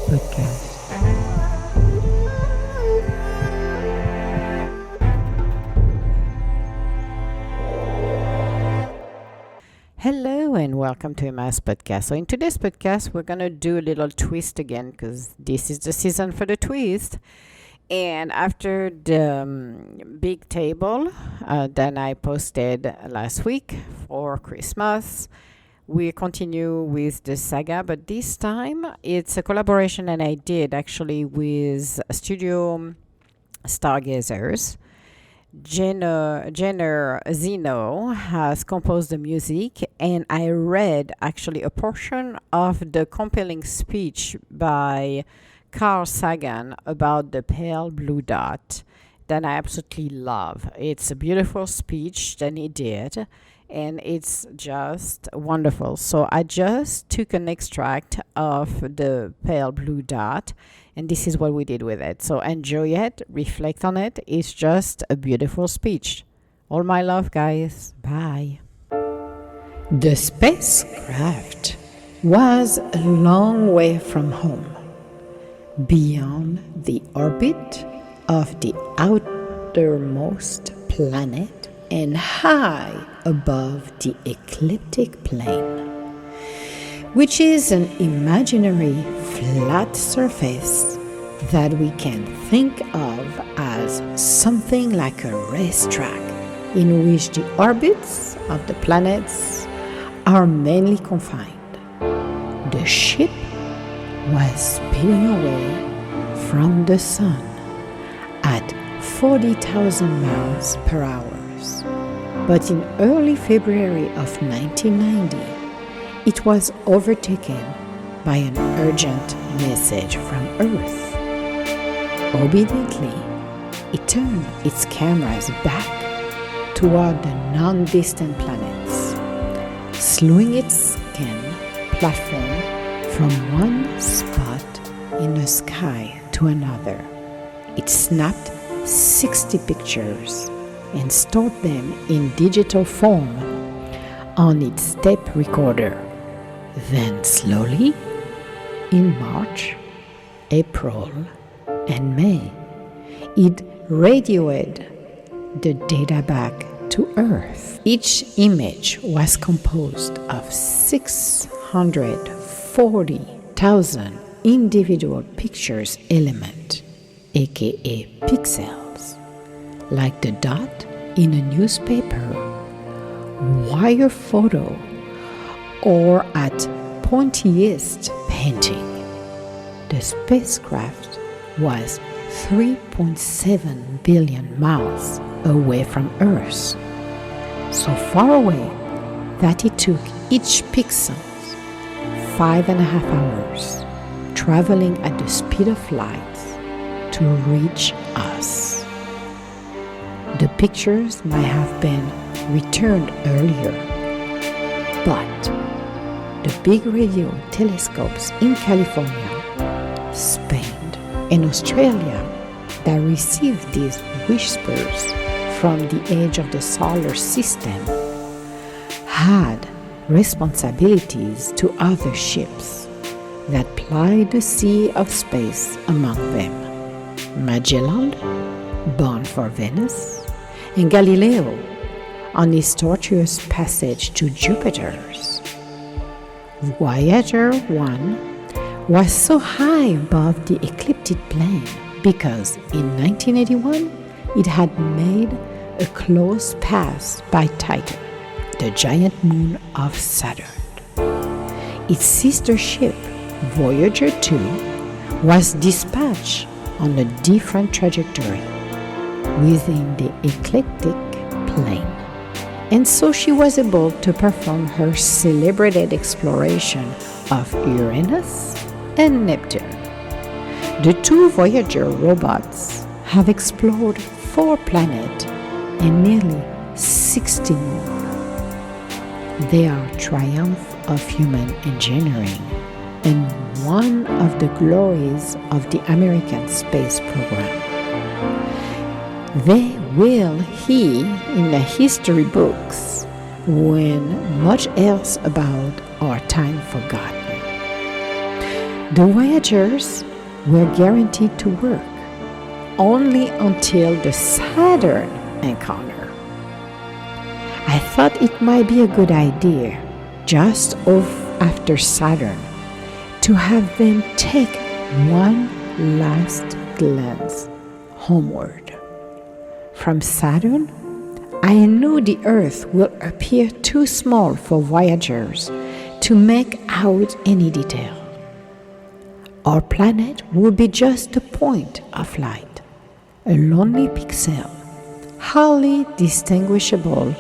podcast. Hello and welcome to Emma's podcast. So in today's podcast, we're going to do a little twist again because this is the season for the twist. And after the big table that I posted last week for Christmas, we continue with the saga, but this time it's a collaboration that I did actually with Studio Stargazers. Zino has composed the music, and I read actually a portion of the compelling speech by Carl Sagan about the pale blue dot that I absolutely love. It's a beautiful speech that he did, and it's just wonderful. So I just took an extract of the pale blue dot, and this is what we did with it. So enjoy it, reflect on it. It's just a beautiful speech. All my love, guys. Bye. The spacecraft was a long way from home, beyond the orbit of the outermost planet and high above the ecliptic plane, which is an imaginary flat surface that we can think of as something like a racetrack in which the orbits of the planets are mainly confined. The ship was speeding away from the sun at 40,000 miles per hour. But in early February of 1990, it was overtaken by an urgent message from Earth. Obediently, it turned its cameras back toward the non-distant planets, slewing its scan platform from one spot in the sky to another. It snapped 60 pictures and stored them in digital form on its tape recorder. Then slowly, in March, April, and May, it radioed the data back to Earth. Each image was composed of 640,000 individual pictures element, aka pixels, like the dot in a newspaper, wire photo, or at pointiest painting. The spacecraft was 3.7 billion miles away from Earth, so far away that it took each pixel 5.5 hours, traveling at the speed of light to reach us. The pictures might have been returned earlier, but the big radio telescopes in California, Spain, and Australia that received these whispers from the edge of the solar system had responsibilities to other ships that plied the sea of space among them. Magellan, bound for Venus, and Galileo on his tortuous passage to Jupiter's. Voyager 1 was so high above the ecliptic plane because in 1981 it had made a close pass by Titan, the giant moon of Saturn. Its sister ship, Voyager 2, was dispatched on a different trajectory within the ecliptic plane, and so she was able to perform her celebrated exploration of Uranus and Neptune. The two Voyager robots have explored 4 planets and nearly 60 moons. They are a triumph of human engineering and one of the glories of the American space program. They will he in the history books when much else about our time forgotten. The Voyagers were guaranteed to work only until the Saturn encounter. I thought it might be a good idea, just off after Saturn, to have them take one last glance homeward. From Saturn, I knew the Earth will appear too small for Voyagers to make out any detail. Our planet would be just a point of light, a lonely pixel, hardly distinguishable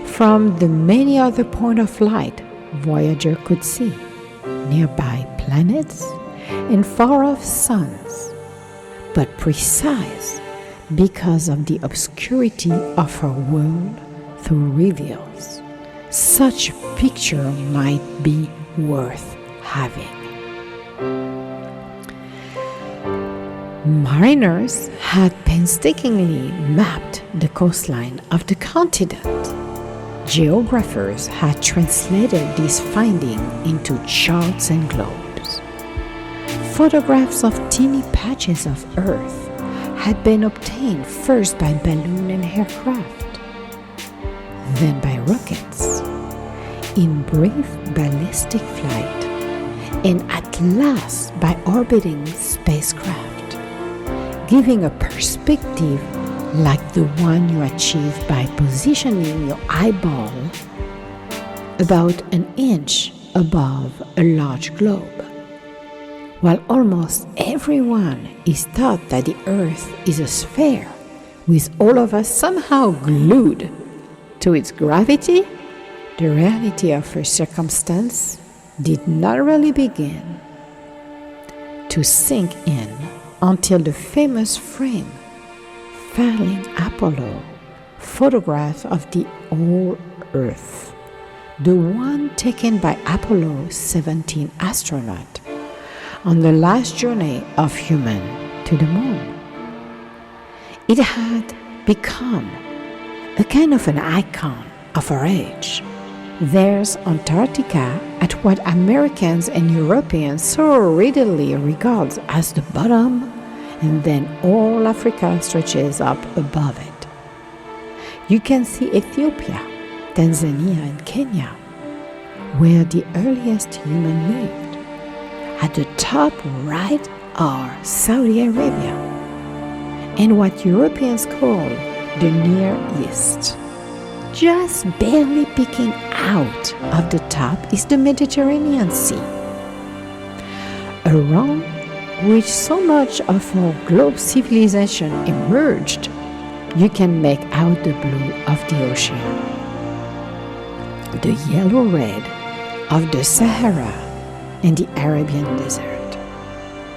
from the many other points of light Voyager could see, nearby planets and far-off suns, but precise because of the obscurity of her world through reveals. Such a picture might be worth having. Mariners had painstakingly mapped the coastline of the continent. Geographers had translated this finding into charts and globes. Photographs of teeny patches of Earth had been obtained first by balloon and aircraft, then by rockets, in brief ballistic flight, and at last by orbiting spacecraft, giving a perspective like the one you achieve by positioning your eyeball about an inch above a large globe. While almost everyone is taught that the Earth is a sphere, with all of us somehow glued to its gravity, the reality of her circumstance did not really begin to sink in until the famous frame failing Apollo photograph of the whole Earth, the one taken by Apollo 17 astronaut on the last journey of human to the moon. It had become a kind of an icon of our age. There's Antarctica at what Americans and Europeans so readily regard as the bottom, and then all Africa stretches up above it. You can see Ethiopia, Tanzania, and Kenya, where the earliest human lived. At the top right are Saudi Arabia and what Europeans call the Near East. Just barely peeking out of the top is the Mediterranean Sea, around which so much of our globe civilization emerged. You can make out the blue of the ocean, the yellow-red of the Sahara and the Arabian desert,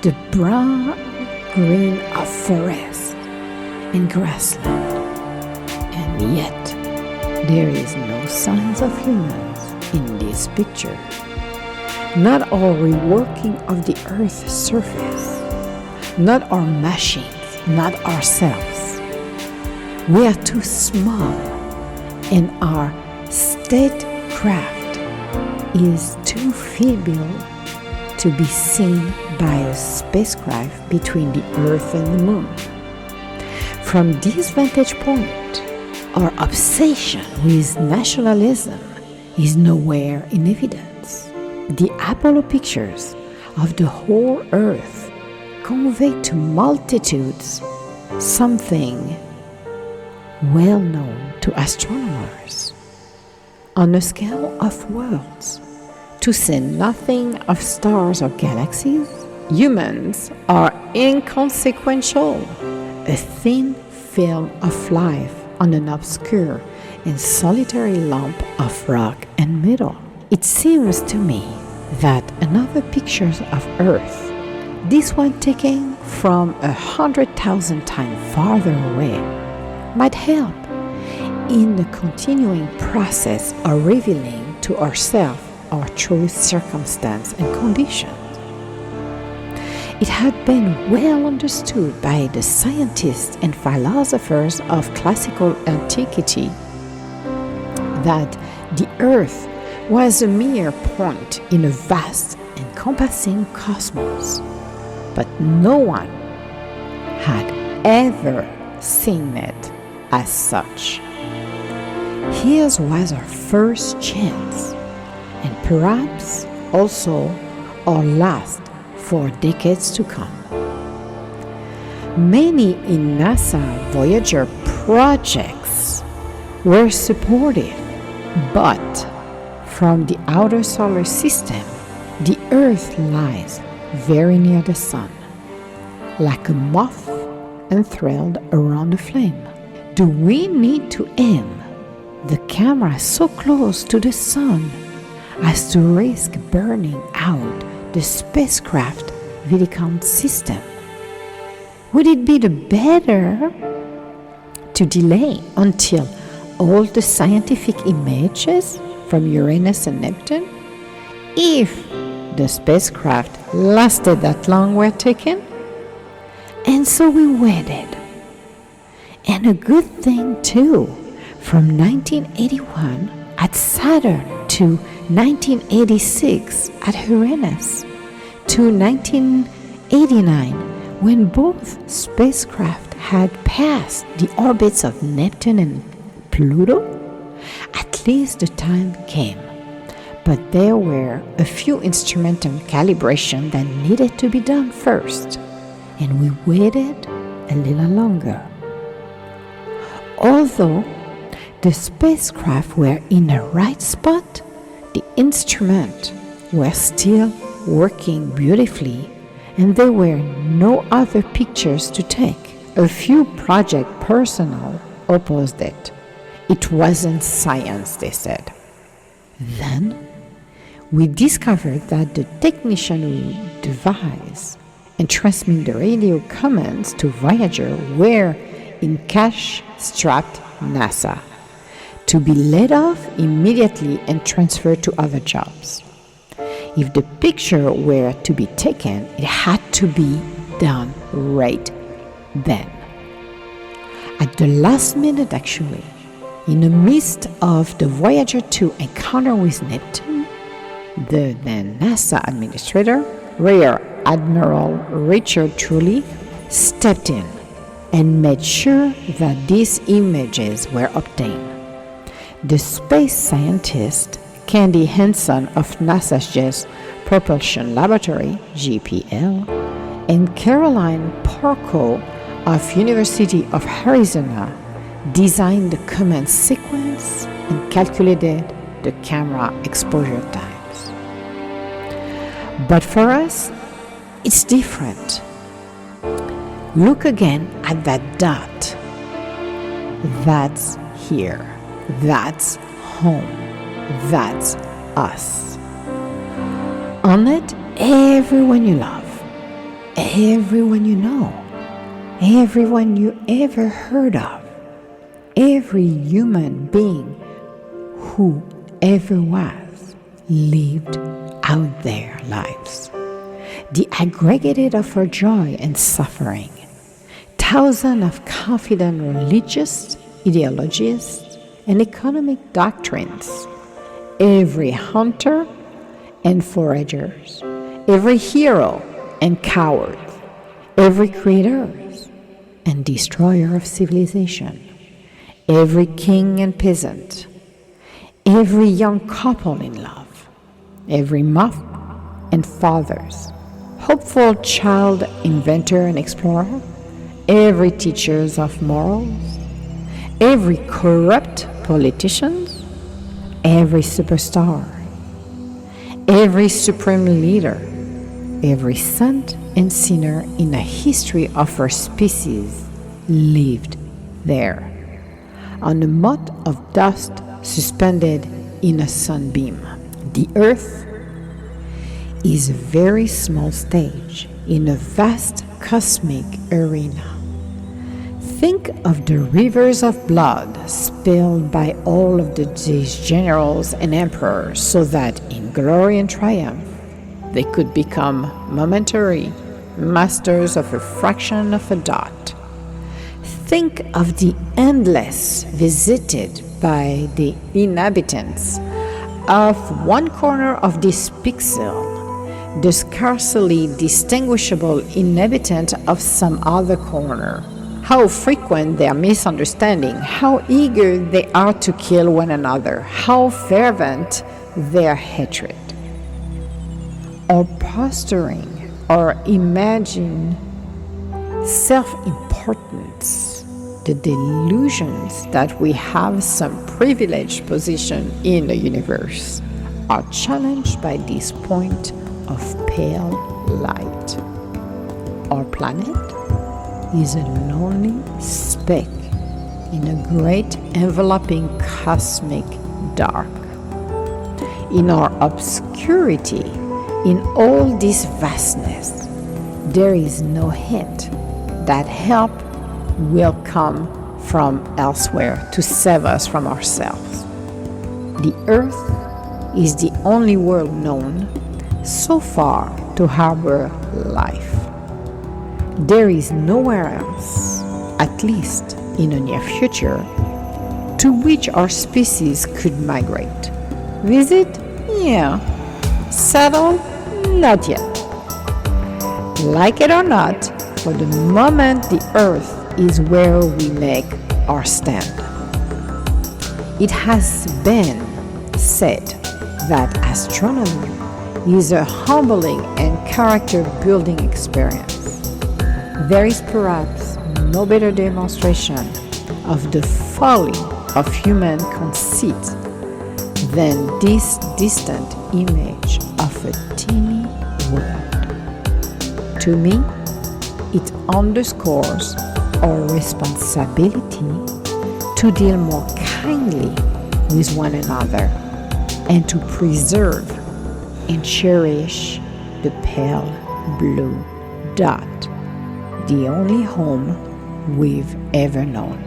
the brown-green of forest and grassland, and yet there is no signs of humans in this picture. Not our reworking of the Earth's surface, not our machines, not ourselves. We are too small, and our statecraft is too feeble to be seen by a spacecraft between the Earth and the Moon. From this vantage point, our obsession with nationalism is nowhere in evidence. The Apollo pictures of the whole Earth convey to multitudes something well known to astronomers. On a scale of worlds, to say nothing of stars or galaxies, humans are inconsequential, a thin film of life on an obscure and solitary lump of rock and metal. It seems to me that another picture of Earth, this one taken from 100,000 times farther away, might help in the continuing process of revealing to ourselves our true circumstance and conditions. It had been well understood by the scientists and philosophers of classical antiquity that the Earth was a mere point in a vast and encompassing cosmos, but no one had ever seen it as such. Here's was our first chance, and perhaps also our last for decades to come. Many in NASA Voyager projects were supported, but from the outer solar system, the Earth lies very near the Sun, like a moth enthralled around a flame. Do we need to aim the camera so close to the Sun as to risk burning out the spacecraft Vidicount system? Would it be better to delay until all the scientific images from Uranus and Neptune, if the spacecraft lasted that long, were taken? And so we waited. And a good thing too, from 1981 at Saturn to 1986 at Uranus to 1989, when both spacecraft had passed the orbits of Neptune and Pluto, at least the time came. But there were a few instrumental calibrations that needed to be done first, and we waited a little longer. Although the spacecraft were in the right spot, the instruments were still working beautifully, and there were no other pictures to take. A few project personnel opposed it. It wasn't science, they said. Then we discovered that the technician who devised and transmit the radio commands to Voyager were in cash-strapped NASA, to be laid off immediately and transferred to other jobs. If the picture were to be taken, it had to be done right then. At the last minute, actually, in the midst of the Voyager 2 encounter with Neptune, the then NASA administrator, Rear Admiral Richard Truly, stepped in and made sure that these images were obtained. The space scientist Candy Henson of NASA's Jet Propulsion Laboratory, JPL, and Caroline Porco of University of Arizona designed the command sequence and calculated the camera exposure times. But for us, it's different. Look again at that dot. That's here. That's home. That's us. On it, everyone you love, everyone you know, everyone you ever heard of, every human being who ever was lived out their lives. The aggregated of our joy and suffering, thousands of confident religious ideologies and economic doctrines, every hunter and foragers, every hero and coward, every creator and destroyer of civilization, every king and peasant, every young couple in love, every moth and fathers, hopeful child inventor and explorer, every teachers of morals, every corrupt politician, every superstar, every supreme leader, every saint and sinner in the history of our species lived there, on a mote of dust suspended in a sunbeam. The earth is a very small stage in a vast cosmic arena. Think of the rivers of blood spilled by all of these generals and emperors so that in glory and triumph they could become momentary masters of a fraction of a dot. Think of the endless visited by the inhabitants of one corner of this pixel, the scarcely distinguishable inhabitant of some other corner. How frequent their misunderstanding, how eager they are to kill one another, how fervent their hatred. Or posturing or imagine self-importance, the delusions that we have some privileged position in the universe are challenged by this point of pale light. Our planet is a lonely speck in a great enveloping cosmic dark. In our obscurity, in all this vastness, there is no hint that help will come from elsewhere to save us from ourselves. The earth is the only world known so far to harbor life. There is nowhere else, at least in the near future, to which our species could migrate. Visit? Yeah. Settle? Not yet. Like it or not, for the moment the earth is where we make our stand. It has been said that astronomy is a humbling and character-building experience. There is perhaps no better demonstration of the folly of human conceit than this distant image of a teeny world. To me, it underscores our responsibility to deal more kindly with one another and to preserve and cherish the pale blue dot, the only home we've ever known.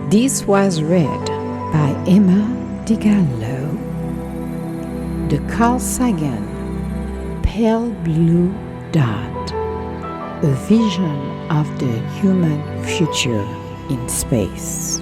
This was read by Emma DiGallo. The Carl Sagan Pale Blue Dot, a vision of the human future in space.